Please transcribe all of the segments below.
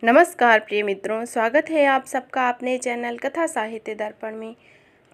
नमस्कार प्रिय मित्रों, स्वागत है आप सबका अपने चैनल कथा साहित्य दर्पण में।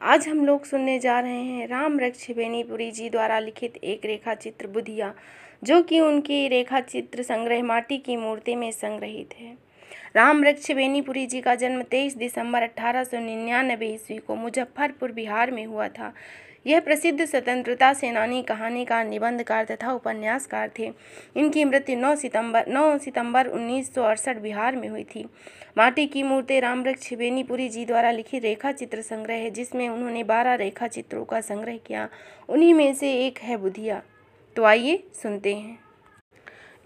आज हम लोग सुनने जा रहे हैं राम वृक्ष बेनीपुरी जी द्वारा लिखित एक रेखा चित्र बुधिया, जो कि उनकी रेखा चित्र संग्रह माटी की मूर्ति में संग्रहित है। राम वृक्ष बेनीपुरी जी का जन्म 23 दिसंबर 1899 ईस्वी को मुजफ्फरपुर बिहार में हुआ था। यह प्रसिद्ध स्वतंत्रता सेनानी, कहानीकार, निबंधकार तथा उपन्यासकार थे। इनकी मृत्यु 9 सितंबर 1968 बिहार में हुई थी। माटी की मूर्ति राम वृक्ष बेनीपुरी जी द्वारा लिखित रेखा चित्र संग्रह है, जिसमें उन्होंने 12 रेखा चित्रों का संग्रह किया। उन्हीं में से एक है बुधिया। तो आइए सुनते हैं।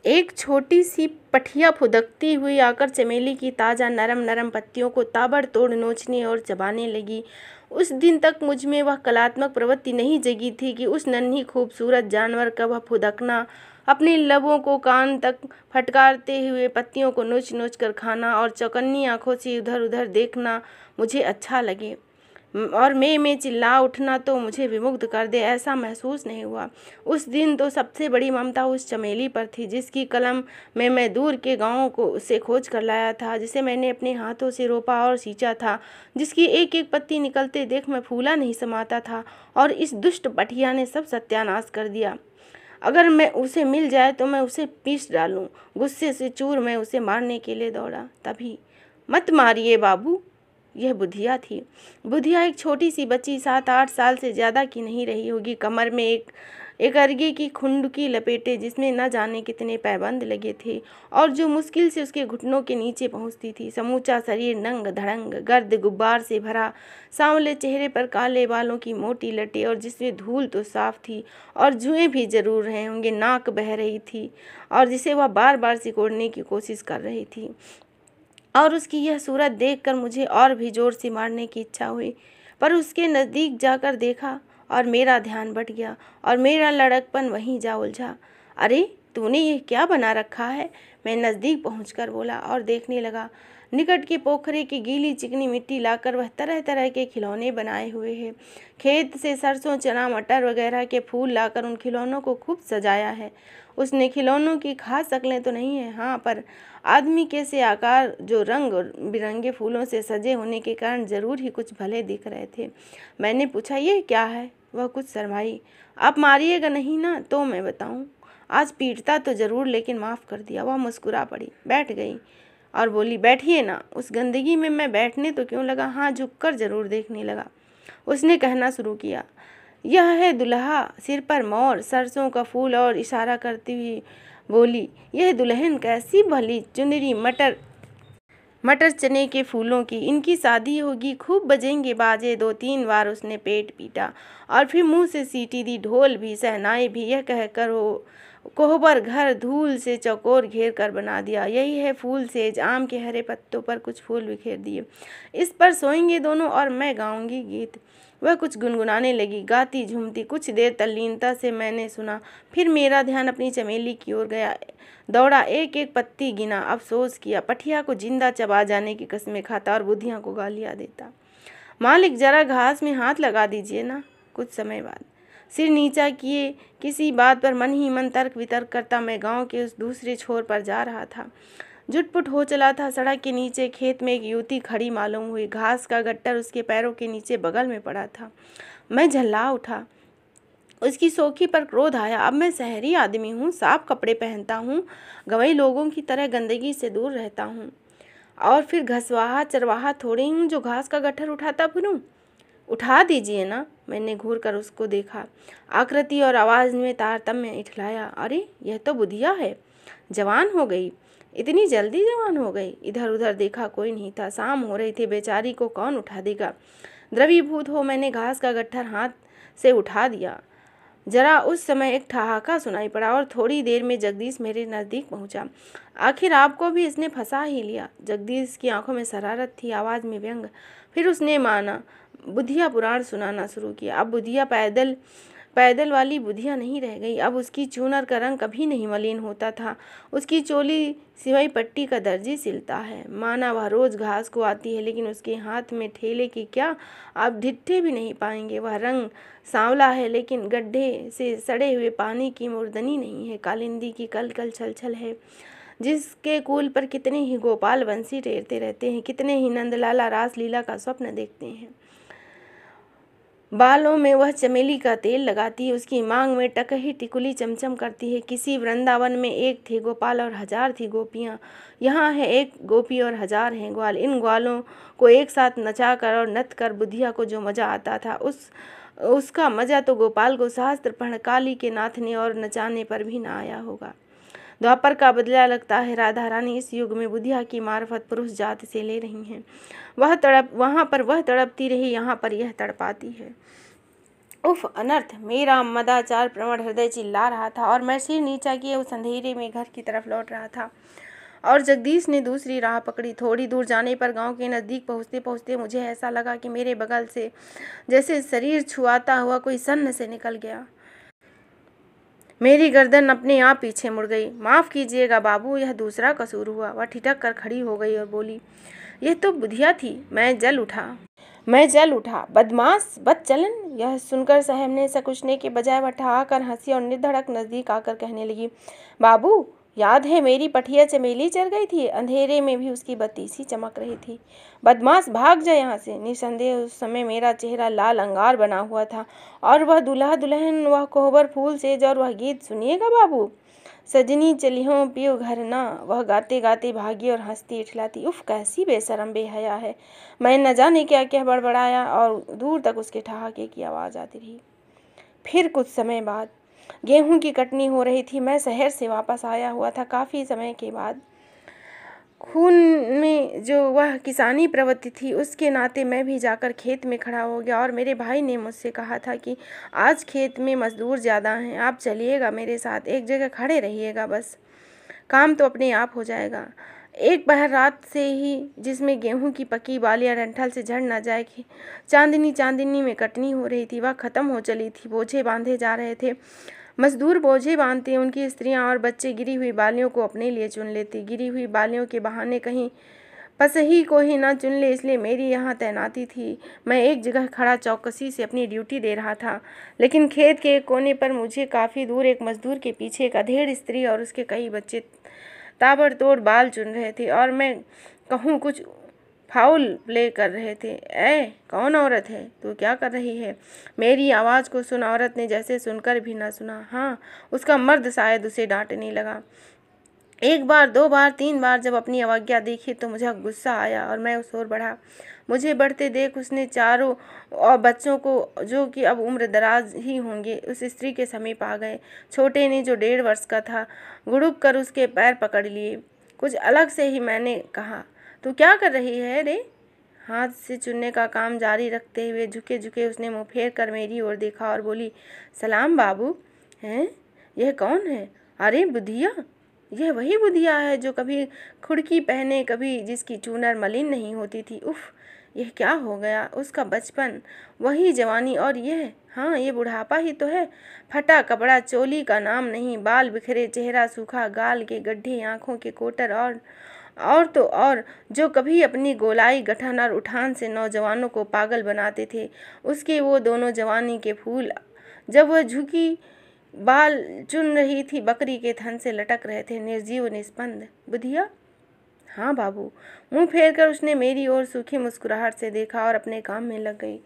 एक छोटी सी पठिया फुदकती हुई आकर चमेली की ताज़ा नरम नरम पत्तियों को ताबड़तोड़ नोचने और चबाने लगी। उस दिन तक मुझ में वह कलात्मक प्रवृत्ति नहीं जगी थी कि उस नन्ही खूबसूरत जानवर का वह फुदकना, अपने लबों को कान तक फटकारते हुए पत्तियों को नोच नोच कर खाना और चौकन्नी आंखों से उधर उधर देखना मुझे अच्छा लगे, और मैं चिल्ला उठना तो मुझे विमुग्ध कर दे, ऐसा महसूस नहीं हुआ। उस दिन तो सबसे बड़ी ममता उस चमेली पर थी, जिसकी कलम में मैं दूर के गाँव को से खोज कर लाया था, जिसे मैंने अपने हाथों से रोपा और सींचा था, जिसकी एक एक पत्ती निकलते देख मैं फूला नहीं समाता था। और इस दुष्ट पठिया ने सब सत्यानाश कर दिया। अगर मैं उसे मिल जाए तो मैं उसे पीस डालूं। गुस्से से चूर मैं उसे मारने के लिए दौड़ा। तभी, मत मारिए बाबू, यह बुधिया थी। बुधिया एक छोटी सी बच्ची, 7-8 साल से ज़्यादा की नहीं रही होगी। कमर में एक अर्गे की खुंडकी लपेटे, जिसमें न जाने कितने पैबंद लगे थे और जो मुश्किल से उसके घुटनों के नीचे पहुंचती थी। समूचा शरीर नंग धड़ंग गर्द गुब्बार से भरा, सांवले चेहरे पर काले बालों की मोटी लटें और जिसमें धूल तो साफ थी और जुएं भी जरूर रहे होंगे। नाक बह रही थी और जिसे वह बार बार सिकोड़ने की कोशिश कर रही थी। और उसकी यह सूरत देखकर मुझे और भी जोर से मारने की इच्छा हुई, पर उसके नज़दीक जाकर देखा और मेरा ध्यान बट गया और मेरा लड़कपन वहीं जा उलझा। अरे, तूने ये क्या बना रखा है? मैं नज़दीक पहुंचकर बोला और देखने लगा। निकट के पोखरे की गीली चिकनी मिट्टी लाकर वह तरह तरह के खिलौने बनाए हुए है। खेत से सरसों, चना, मटर वगैरह के फूल लाकर उन खिलौनों को खूब सजाया है। उसने खिलौनों की खास शक्लें तो नहीं है, हाँ, पर आदमी के से आकार जो रंग बिरंगे फूलों से सजे होने के कारण जरूर ही कुछ भले दिख रहे थे। मैंने पूछा, ये क्या है? वह कुछ शर्माई। आप मारिएगा नहीं ना? तो मैं बताऊं। आज पीटता तो जरूर, लेकिन माफ़ कर दिया। वह मुस्कुरा पड़ी, बैठ गई और बोली, बैठिए ना। उस गंदगी में मैं बैठने तो क्यों लगा, हाँ, झुककर जरूर देखने लगा। उसने कहना शुरू किया, यह है दुल्हा, सिर पर मोर, सरसों का फूल, और इशारा करती हुई बोली, यह दुल्हन कैसी भली चुनरी, मटर चने के फूलों की, इनकी शादी होगी, खूब बजेंगे बाजे। 2-3 बार उसने पेट पीटा और फिर मुंह से सीटी दी। ढोल भी, सहनाई भी, यह कहकर वो कोहबर घर धूल से चौकोर घेर कर बना दिया। यही है फूल सेज, आम के हरे पत्तों पर कुछ फूल बिखेर दिए। इस पर सोएंगे दोनों और मैं गाऊंगी गीत। वह कुछ गुनगुनाने लगी, गाती झूमती। कुछ देर तल्लीनता से मैंने सुना, फिर मेरा ध्यान अपनी चमेली की ओर गया। दौड़ा, एक एक पत्ती गिना, अफसोस किया। पठिया को जिंदा चबा जाने की कसमें खाता और बुधिया को गालियाँ देता। मालिक, जरा घास में हाथ लगा दीजिए ना। कुछ समय बाद, सिर नीचा किए किसी बात पर मन ही मन तर्क वितर्क करता मैं गांव के उस दूसरे छोर पर जा रहा था। झुटपुट हो चला था। सड़क के नीचे खेत में एक युवती खड़ी मालूम हुई। घास का गट्टर उसके पैरों के नीचे बगल में पड़ा था। मैं झल्ला उठा। उसकी सोखी पर क्रोध आया। अब मैं शहरी आदमी हूँ, साफ कपड़े पहनता हूँ, गंवई लोगों की तरह गंदगी से दूर रहता हूँ, और फिर घसवाहा चरवाहा थोड़ी हूँ जो घास का गट्ठर उठाता फिरूं। उठा दीजिए ना। मैंने घूर कर उसको देखा। आकृति और आवाज़ में तारतम्य इठलाया। अरे, यह तो बुधिया है। जवान हो गई, इतनी जल्दी जवान हो गई। इधर उधर देखा, कोई नहीं था। शाम हो रही थी, बेचारी को कौन उठा देगा। द्रवीभूत हो मैंने घास का गट्ठर हाथ से उठा दिया। जरा उस समय एक ठहाका सुनाई पड़ा और थोड़ी देर में जगदीश मेरे नज़दीक पहुंचा। आखिर आपको भी इसने फंसा ही लिया। जगदीश की आंखों में शरारत थी, आवाज़ में व्यंग। फिर उसने माना बुधिया पुराण सुनाना शुरू किया। अब बुधिया पैदल वाली बुधिया नहीं रह गई। अब उसकी चूनर का रंग कभी नहीं मलिन होता था। उसकी चोली सिवाई पट्टी का दर्जी सिलता है। माना वह रोज़ घास को आती है, लेकिन उसके हाथ में ठेले की क्या, आप ढिट्ठे भी नहीं पाएंगे। वह रंग सांवला है, लेकिन गड्ढे से सड़े हुए पानी की मुर्दनी नहीं है। कालिंदी की कल कल छल छल है। जिसके कूल पर कितने ही गोपाल बंसी टेरते रहते हैं, कितने ही नंदलाला रासलीला का स्वप्न देखते हैं। बालों में वह चमेली का तेल लगाती है, उसकी मांग में टकही टिकुली चमचम करती है। किसी वृंदावन में एक थे गोपाल और 1000 थी गोपियाँ। यहाँ है एक गोपी और 1000 हैं ग्वाल। इन ग्वालों को एक साथ नचाकर और नत कर बुधिया को जो मज़ा आता था, उसका मज़ा तो गोपाल को शास्त्र पढ़ काली के नाथने और नचाने पर भी ना आया होगा। द्वापर का बदला लगता है राधा रानी इस युग में बुधिया की मार्फत पुरुष जात से ले रही हैं। वहाँ पर वह तड़पती रही, यहाँ पर यह तड़पाती है। उफ अनर्थ! मेरा मदाचार प्रवण हृदय चिल्ला रहा था और मैं सिर नीचा किए उस अंधेरे में घर की तरफ लौट रहा था। और जगदीश ने दूसरी राह पकड़ी। थोड़ी दूर जाने पर गांव के नज़दीक पहुँचते पहुँचते मुझे ऐसा लगा कि मेरे बगल से जैसे शरीर छुआता हुआ कोई सन्न से निकल गया। मेरी गर्दन अपने आप पीछे मुड़ गई। माफ़ कीजिएगा बाबू, यह दूसरा कसूर हुआ। वह ठिठक कर खड़ी हो गई और बोली, यह तो बुधिया थी। मैं जल उठा। बदमाश, बदचलन। यह सुनकर साहब ने सकुचने के बजाय वह ठहाकर हंसी और निर्धड़क नज़दीक आकर कहने लगी, बाबू याद है मेरी पठिया चमेली जल गई थी, अंधेरे में भी उसकी बत्ती सी चमक रही थी। बदमाश, भाग जा यहाँ से। निसंदेह उस समय मेरा चेहरा लाल अंगार बना हुआ था और वह दूल्हा दुल्हन, वह कोहबर फूल सेज और वह गीत सुनिएगा बाबू, सजनी चलियों पियो घर ना, वह गाते गाते भागी और हंसती इठलाती। उफ, कैसी बेशरम बेहया है। मैं न जाने क्या क्या बड़बड़ाया और दूर तक उसके ठहाके की आवाज़ आती रही। फिर कुछ समय बाद गेहूं की कटनी हो रही थी। मैं शहर से वापस आया हुआ था काफ़ी समय के बाद। खून में जो वह किसानी प्रवृत्ति थी उसके नाते मैं भी जाकर खेत में खड़ा हो गया और मेरे भाई ने मुझसे कहा था कि आज खेत में मजदूर ज़्यादा हैं, आप चलिएगा मेरे साथ, एक जगह खड़े रहिएगा, बस काम तो अपने आप हो जाएगा। एक पहर रात से ही जिसमें गेहूं की पकी बालियां डंठल से झड़ ना जाए कि चांदनी में कटनी हो रही थी, वह ख़त्म हो चली थी। बोझे बांधे जा रहे थे। मजदूर बोझे बांधते, उनकी स्त्रियां और बच्चे गिरी हुई बालियों को अपने लिए चुन लेते। गिरी हुई बालियों के बहाने कहीं पसही को ही ना चुन ले, इसलिए मेरी यहाँ तैनाती थी। मैं एक जगह खड़ा चौकसी से अपनी ड्यूटी दे रहा था, लेकिन खेत के एक कोने पर मुझे काफ़ी दूर एक मजदूर के पीछे एक अधेड़ स्त्री और उसके कई बच्चे ताबड़तोड़ बाल चुन रहे थे और मैं कहूँ कुछ फाउल प्ले कर रहे थे। कौन औरत है? तू क्या कर रही है? मेरी आवाज़ को सुन औरत ने जैसे सुनकर भी ना सुना। हाँ, उसका मर्द शायद उसे डांटने लगा। एक बार, 2 बार, 3 बार जब अपनी अवज्ञा देखी तो मुझे गुस्सा आया और मैं उस ओर बढ़ा। मुझे बढ़ते देख उसने चारों और बच्चों को, जो कि अब उम्र दराज ही होंगे, उस स्त्री के समीप आ गए। छोटे ने, जो 1.5 वर्ष का था, गुड़ुक कर उसके पैर पकड़ लिए। कुछ अलग से ही मैंने कहा, तू क्या कर रही है रे? हाथ से चुनने का काम जारी रखते हुए झुके झुके उसने मुँह फेर कर मेरी ओर देखा और बोली, सलाम बाबू। हैं? यह कौन है? अरे बुधिया, यह वही बुधिया है जो कभी खुड़की पहने, कभी जिसकी चूनर मलिन नहीं होती थी। उफ, यह क्या हो गया? उसका बचपन, वही जवानी और यह, हाँ ये बुढ़ापा ही तो है। फटा कपड़ा, चोली का नाम नहीं, बाल बिखरे, चेहरा सूखा, गाल के गड्ढे, आँखों के कोटर और तो और जो कभी अपनी गोलाई, गठन और उठान से नौजवानों को पागल बनाते थे, उसके वो दोनों जवानी के फूल जब वह झुकी बाल चुन रही थी, बकरी के थन से लटक रहे थे, निर्जीव निस्पंद। बुधिया? हाँ बाबू। मुंह फेर कर उसने मेरी ओर सूखी मुस्कुराहट से देखा और अपने काम में लग गई।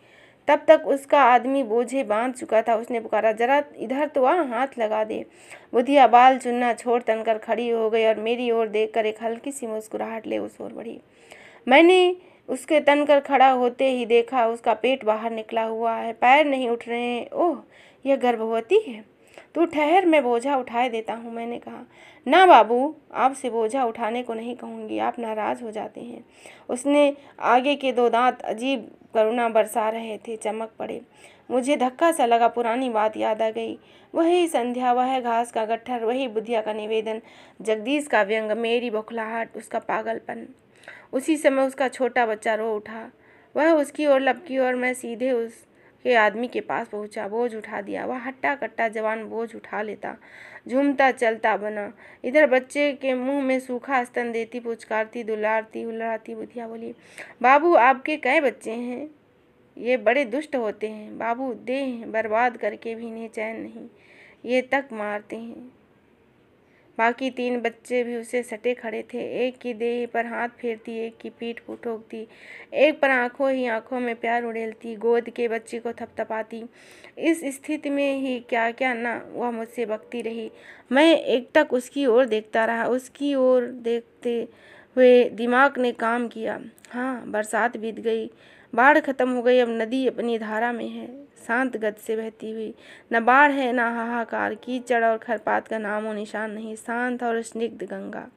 तब तक उसका आदमी बोझे बांध चुका था। उसने पुकारा, जरा इधर तो आ, हाथ लगा दे। बुधिया बाल चुनना छोड़ तनकर खड़ी हो गई और मेरी ओर देखकर एक हल्की सी मुस्कुराहट ले उस ओर बढ़ी। मैंने उसके तनकर खड़ा होते ही देखा उसका पेट बाहर निकला हुआ है, पैर नहीं उठ रहे हैं। ओह, यह गर्भवती है। तू ठहर, मैं बोझा उठाए देता हूँ, मैंने कहा। ना बाबू, आपसे बोझा उठाने को नहीं कहूँगी, आप नाराज़ हो जाते हैं। उसने आगे के 2 दांत अजीब करुणा बरसा रहे थे, चमक पड़े। मुझे धक्का सा लगा, पुरानी बात याद आ गई। वही संध्या, वह घास का गट्ठर, वही बुधिया का निवेदन, जगदीश का व्यंग, मेरी बौखलाहट, उसका पागलपन। उसी समय उसका छोटा बच्चा रो उठा। वह उसकी ओर लपकी और मैं सीधे उसके आदमी के पास पहुंचा। बोझ उठा दिया। वह हट्टा कट्टा जवान बोझ उठा लेता, झूमता चलता बना। इधर बच्चे के मुंह में सूखा स्तन देती, पुचकारती, दुलारती, हुल्लाती बुधिया बोली, बाबू आपके कई बच्चे हैं? ये बड़े दुष्ट होते हैं बाबू, देह बर्बाद करके भी इन्हें चैन नहीं, ये तक मारते हैं। बाकी 3 बच्चे भी उसे सटे खड़े थे। एक की देह पर हाथ फेरती, एक की पीठ को ठोकती, एक पर आंखों ही आंखों में प्यार उड़ेलती, गोद के बच्चे को थपथपाती। इस स्थिति में ही क्या क्या न वह मुझसे बकती रही। मैं एकटक उसकी ओर देखता रहा। उसकी ओर देखते हुए दिमाग ने काम किया। हाँ, बरसात बीत गई, बाढ़ खत्म हो गई। अब नदी अपनी धारा में है, शांत गति से बहती हुई। न बाढ़ है, न हाहाकार, कीचड़ और खरपात का नामो निशान नहीं। शांत और स्निग्ध गंगा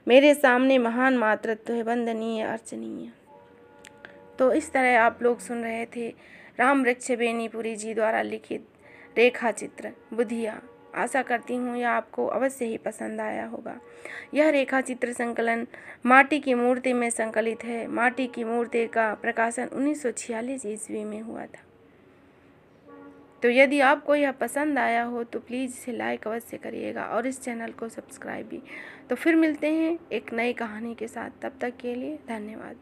मेरे सामने महान मातृत्व है, वंदनीय, अर्चनीय। तो इस तरह आप लोग सुन रहे थे रामवृक्ष बेनीपुरी जी द्वारा लिखित रेखा चित्र बुधिया। आशा करती हूँ यह आपको अवश्य ही पसंद आया होगा। यह रेखा चित्र संकलन माटी की मूर्ति में संकलित है। माटी की मूर्ति का प्रकाशन 1946 ईस्वी में हुआ था। तो यदि आपको यह पसंद आया हो तो प्लीज़ इसे लाइक अवश्य करिएगा और इस चैनल को सब्सक्राइब भी। तो फिर मिलते हैं एक नई कहानी के साथ। तब तक के लिए धन्यवाद।